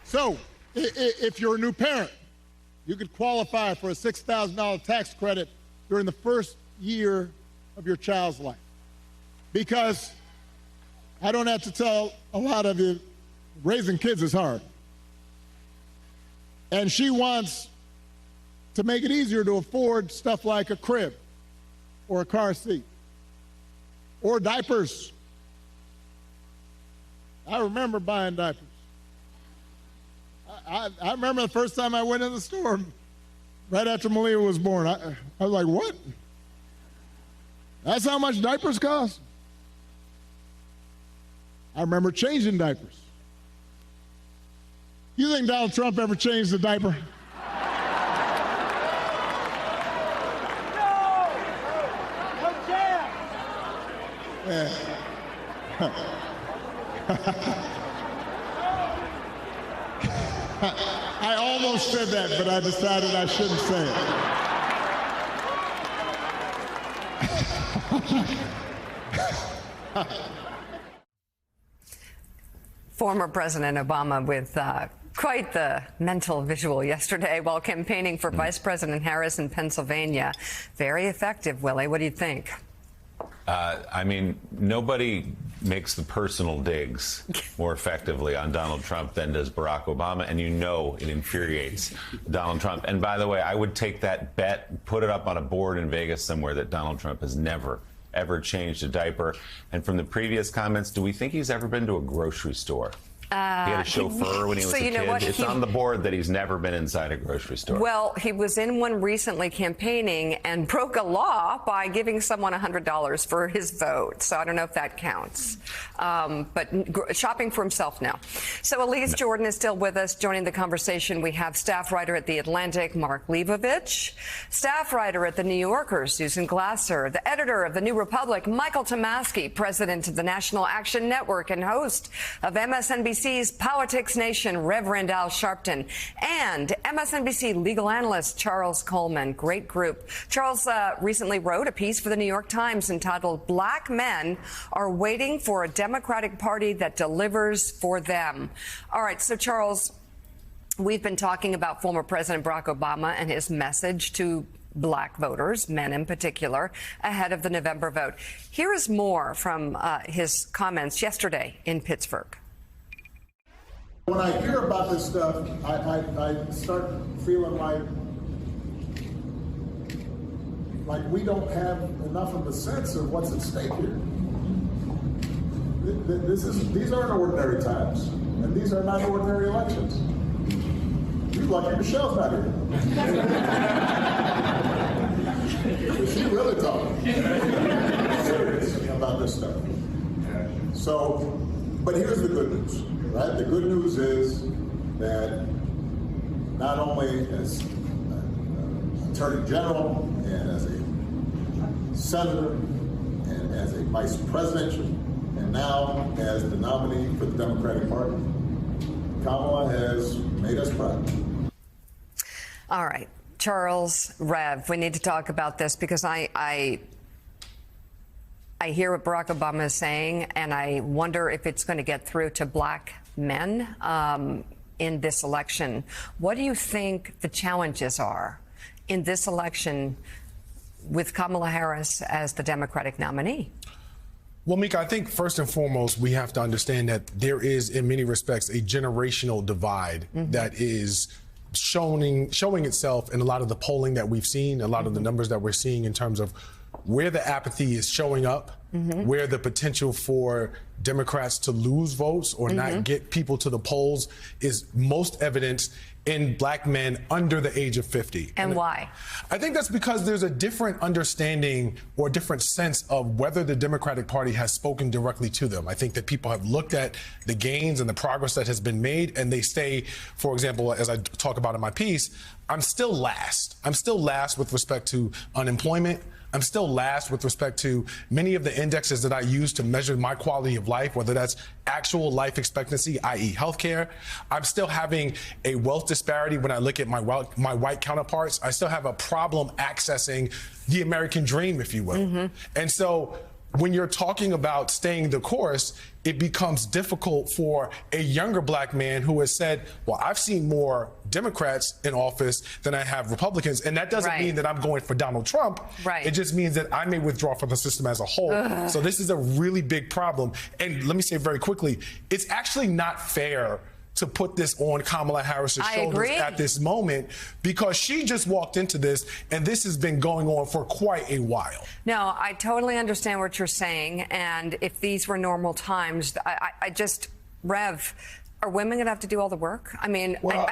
So, if you're a new parent, you could qualify for a $6,000 tax credit during the first year of your child's life. Because I don't have to tell a lot of you, raising kids is hard. And she wants to make it easier to afford stuff like a crib or a car seat or diapers. I remember buying diapers. I remember the first time I went in the store right after Malia was born. I was like, what? That's how much diapers cost? I remember changing diapers. You think Donald Trump ever changed a diaper? No chance. Yeah. I almost said that, but I decided I shouldn't say it. Former President Obama with quite the mental visual yesterday while campaigning for Vice President Harris in Pennsylvania. Very effective, Willie. What do you think? I mean, nobody makes the personal digs more effectively on Donald Trump than does Barack Obama, and you know it infuriates Donald Trump. And by the way, I would take that bet, put it up on a board in Vegas somewhere, that Donald Trump has never, ever changed a diaper. And from the previous comments, do we think he's ever been to a grocery store? He had a chauffeur when he was a kid. It's on the board that he's never been inside a grocery store. Well, he was in one recently campaigning and broke a law by giving someone $100 for his vote. So I don't know if that counts. But shopping for himself now. So Elise Jordan is still with us. Joining the conversation, we have staff writer at The Atlantic, Mark Leibovich, staff writer at The New Yorker, Susan Glasser, the editor of The New Republic, Michael Tomasky, president of the National Action Network and host of MSNBC's Politics Nation, Reverend Al Sharpton, and MSNBC legal analyst Charles Coleman. Great group. Charles recently wrote a piece for the New York Times entitled "Black Men Are Waiting for a Democratic Party That Delivers for Them." All right, so Charles, we've been talking about former President Barack Obama and his message to black voters, men in particular, ahead of the November vote. Here is more from his comments yesterday in Pittsburgh. When I hear about this stuff, I start feeling like we don't have enough of a sense of what's at stake here. These aren't ordinary times, and these are not ordinary elections. You're lucky Michelle's not here. She really talking serious about this stuff. So, but here's the good news. Right? The good news is that not only as Attorney General and as a senator and as a vice president and now as the nominee for the Democratic Party, Kamala has made us proud. All right. Charles, Rev, we need to talk about this because I hear what Barack Obama is saying, and I wonder if it's going to get through to black men in this election. What do you think the challenges are in this election with Kamala Harris as the Democratic nominee? Well, Mika, I think first and foremost, we have to understand that there is, in many respects, a generational divide that is showing itself in a lot of the polling that we've seen, a lot of the numbers that we're seeing in terms of where the apathy is showing up, where the potential for Democrats to lose votes or not get people to the polls is most evident in black men under the age of 50. And why? I think that's because there's a different understanding or different sense of whether the Democratic Party has spoken directly to them. I think that people have looked at the gains and the progress that has been made, and they say, for example, as I talk about in my piece, I'm still last. I'm still last with respect to unemployment. I'm still last with respect to many of the indexes that I use to measure my quality of life, whether that's actual life expectancy, i.e. healthcare. I'm still having a wealth disparity when I look at my white counterparts. I still have a problem accessing the American dream, if you will. And so when you're talking about staying the course, it becomes difficult for a younger black man who has said, well, I've seen more Democrats in office than I have Republicans. And that doesn't mean that I'm going for Donald Trump. Right. It just means that I may withdraw from the system as a whole. So this is a really big problem. And let me say very quickly, it's actually not fair to put this on Kamala Harris's shoulders at this moment, because she just walked into this and this has been going on for quite a while. No, I totally understand what you're saying. And if these were normal times, I just, Rev, are women going to have to do all the work? I mean, well,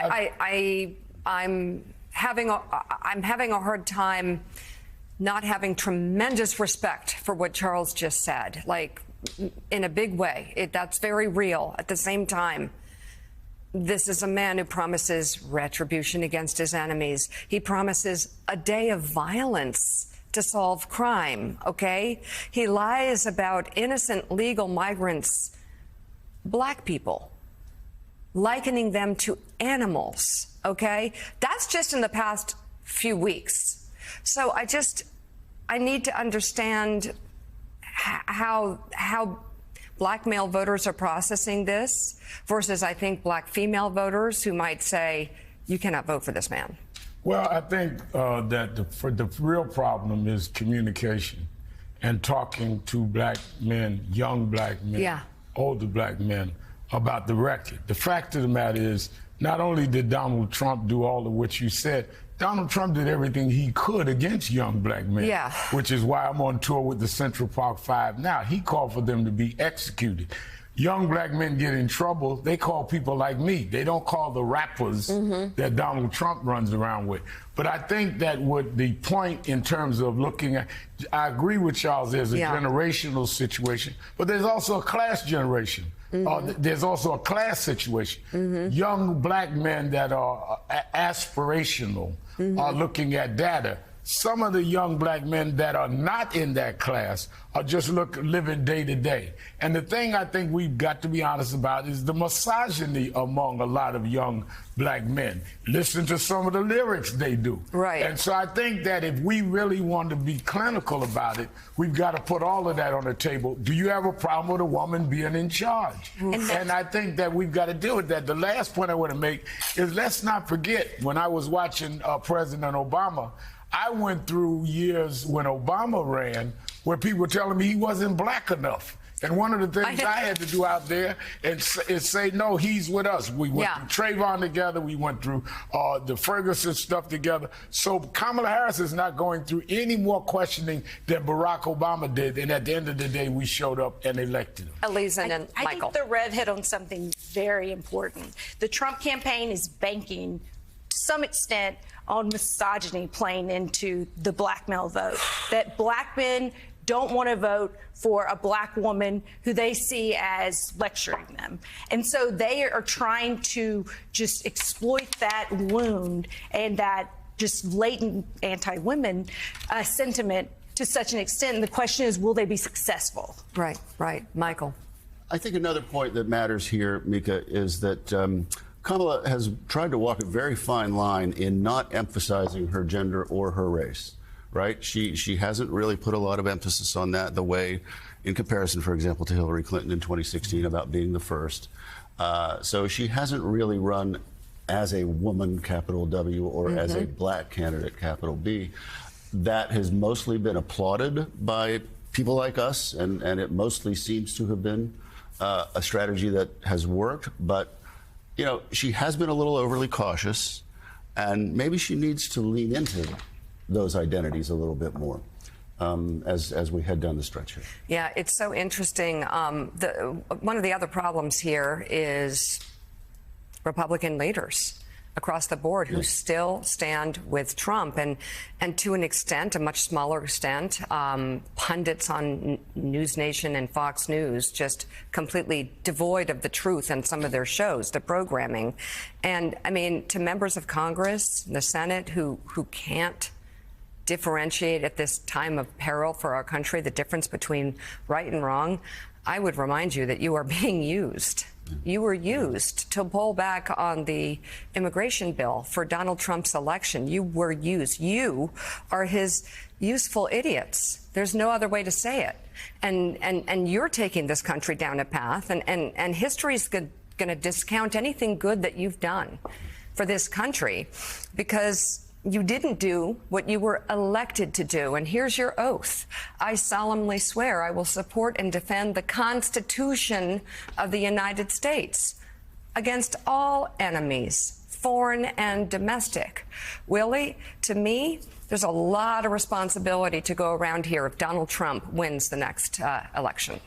I'm having a hard time not having tremendous respect for what Charles just said, like in a big way. That's very real. At the same time, this is a man who promises retribution against his enemies. He promises a day of violence to solve crime, okay? He lies about innocent legal migrants, black people, likening them to animals, okay? That's just in the past few weeks. So I need to understand how black male voters are processing this versus, I think, black female voters who might say, you cannot vote for this man. Well, I think that the real problem is communication and talking to black men, young black men, older black men, about the record. The fact of the matter is, not only did Donald Trump do all of what you said, Donald Trump did everything he could against young black men, which is why I'm on tour with the Central Park Five now. He called for them to be executed. Young black men get in trouble, they call people like me. They don't call the rappers that Donald Trump runs around with. But I think that what the point in terms of looking at, I agree with Charles, there's a generational situation, but there's also a class generation. There's also a class situation. Young black men that are aspirational are looking at data. Some of the young black men that are not in that class are just living day to day. And the thing I think we've got to be honest about is the misogyny among a lot of young black men. Listen to some of the lyrics they do. Right. And so I think that if we really want to be clinical about it, we've got to put all of that on the table. Do you have a problem with a woman being in charge? And I think that we've got to deal with that. The last point I want to make is, let's not forget, when I was watching President Obama, I went through years when Obama ran where people were telling me he wasn't black enough. And one of the things I had to do out there is say, no, he's with us. We went through Trayvon together. We went through the Ferguson stuff together. So Kamala Harris is not going through any more questioning than Barack Obama did. And at the end of the day, we showed up and elected him. Elisa and I Michael. think the Rev hit on something very important. The Trump campaign is banking, to some extent, on misogyny playing into the black male vote. That black men don't want to vote for a black woman who they see as lecturing them. And so they are trying to just exploit that wound and that just latent anti-women sentiment to such an extent. And the question is, will they be successful? Right, right. Michael. I think another point that matters here, Mika, is that Kamala has tried to walk a very fine line in not emphasizing her gender or her race, right? She hasn't really put a lot of emphasis on that the way, in comparison, for example, to Hillary Clinton in 2016 about being the first. So she hasn't really run as a woman, capital W, or as a black candidate, capital B. That has mostly been applauded by people like us, and it mostly seems to have been a strategy that has worked. But you know, she has been a little overly cautious, and maybe she needs to lean into those identities a little bit more as we head down the stretch here. Yeah, it's so interesting. One of the other problems here is Republican leaders across the board who still stand with Trump, and to an extent, a much smaller extent, pundits on News Nation and Fox News just completely devoid of the truth in some of their shows, the programming. And I mean, to members of Congress, the Senate, who can't differentiate at this time of peril for our country the difference between right and wrong, I would remind you that you are being used. You were used to pull back on the immigration bill for Donald Trump's election. You were used. You are his useful idiots. There's no other way to say it. And you're taking this country down a path, and history's going to discount anything good that you've done for this country because you didn't do what you were elected to do. And here's your oath. I solemnly swear I will support and defend the Constitution of the United States against all enemies, foreign and domestic. Willie, to me, there's a lot of responsibility to go around here if Donald Trump wins the next election.